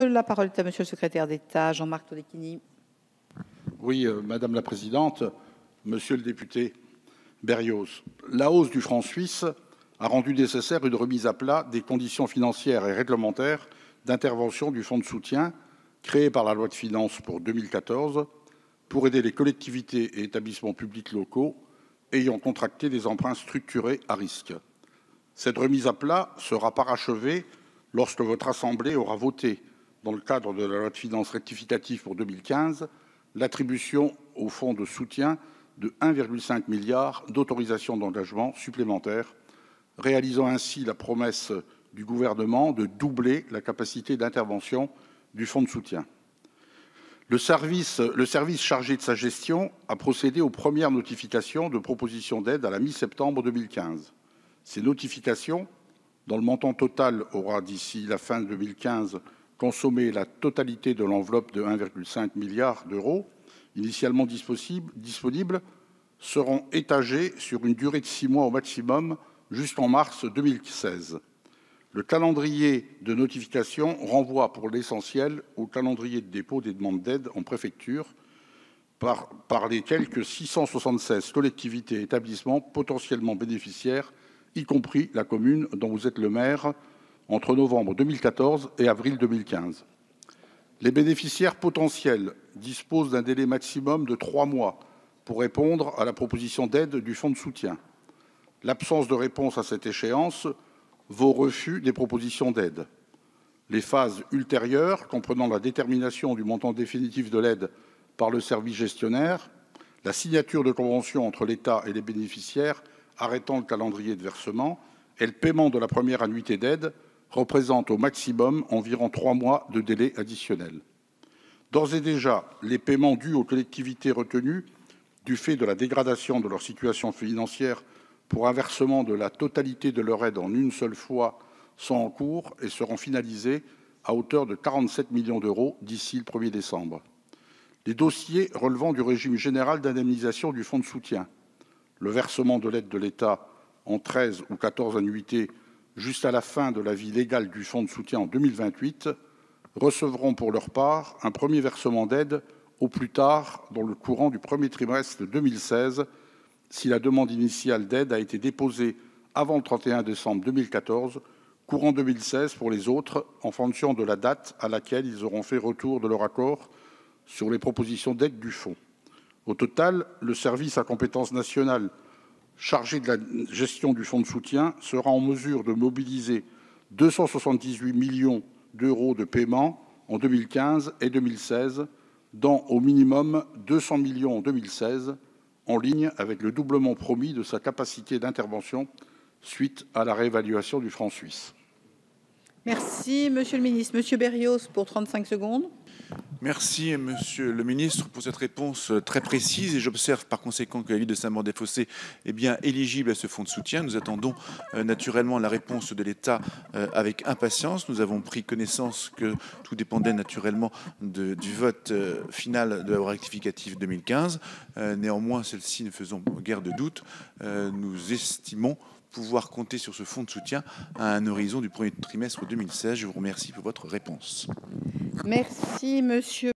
La parole est à Monsieur le secrétaire d'État, Jean-Marc Todeschini. Oui, Madame la Présidente, Monsieur le député Berrios, la hausse du franc suisse a rendu nécessaire une remise à plat des conditions financières et réglementaires d'intervention du fonds de soutien créé par la loi de finances pour 2014 pour aider les collectivités et établissements publics locaux ayant contracté des emprunts structurés à risque. Cette remise à plat sera parachevée lorsque votre Assemblée aura voté, dans le cadre de la loi de finances rectificative pour 2015, l'attribution au fonds de soutien de 1,5 milliard d'autorisations d'engagement supplémentaires, réalisant ainsi la promesse du gouvernement de doubler la capacité d'intervention du fonds de soutien. Le service chargé de sa gestion a procédé aux premières notifications de propositions d'aide à la mi-septembre 2015. Ces notifications, dont le montant total aura d'ici la fin de 2015 consommé la totalité de l'enveloppe de 1,5 milliard d'euros initialement disponibles, seront étagées sur une durée de 6 mois au maximum jusqu'en mars 2016. Le calendrier de notification renvoie pour l'essentiel au calendrier de dépôt des demandes d'aide en préfecture par les quelques 676 collectivités et établissements potentiellement bénéficiaires, y compris la commune dont vous êtes le maire, entre novembre 2014 et avril 2015. Les bénéficiaires potentiels disposent d'un délai maximum de 3 mois pour répondre à la proposition d'aide du fonds de soutien. L'absence de réponse à cette échéance vaut refus des propositions d'aide. Les phases ultérieures, comprenant la détermination du montant définitif de l'aide par le service gestionnaire, la signature de conventions entre l'État et les bénéficiaires arrêtant le calendrier de versement et le paiement de la première annuité d'aide, représentent au maximum environ 3 mois de délai additionnel. D'ores et déjà, les paiements dus aux collectivités retenues du fait de la dégradation de leur situation financière pour un versement de la totalité de leur aide en une seule fois sont en cours et seront finalisés à hauteur de 47 millions d'euros d'ici le 1er décembre. Les dossiers relevant du régime général d'indemnisation du fonds de soutien, le versement de l'aide de l'État en 13 ou 14 annuités jusqu'à la fin de la vie légale du fonds de soutien en 2028, recevront pour leur part un premier versement d'aide au plus tard dans le courant du premier trimestre 2016, si la demande initiale d'aide a été déposée avant le 31 décembre 2014, courant 2016 pour les autres, en fonction de la date à laquelle ils auront fait retour de leur accord sur les propositions d'aide du fonds. Au total, le service à compétence nationale chargé de la gestion du fonds de soutien sera en mesure de mobiliser 278 millions d'euros de paiement en 2015 et 2016, dont au minimum 200 millions en 2016, en ligne avec le doublement promis de sa capacité d'intervention suite à la réévaluation du franc suisse. Merci, Monsieur le Ministre. Monsieur Berrios, pour 35 secondes. Merci, Monsieur le Ministre, pour cette réponse très précise. Et j'observe par conséquent que la ville de Saint-Maur-des-Fossés est bien éligible à ce fonds de soutien. Nous attendons naturellement la réponse de l'État avec impatience. Nous avons pris connaissance que tout dépendait naturellement du vote final de la loi rectificative 2015. Néanmoins, celle-ci ne faisant guère de doute, nous estimons pouvoir compter sur ce fonds de soutien à un horizon du premier trimestre 2016. Je vous remercie pour votre réponse. Merci, Monsieur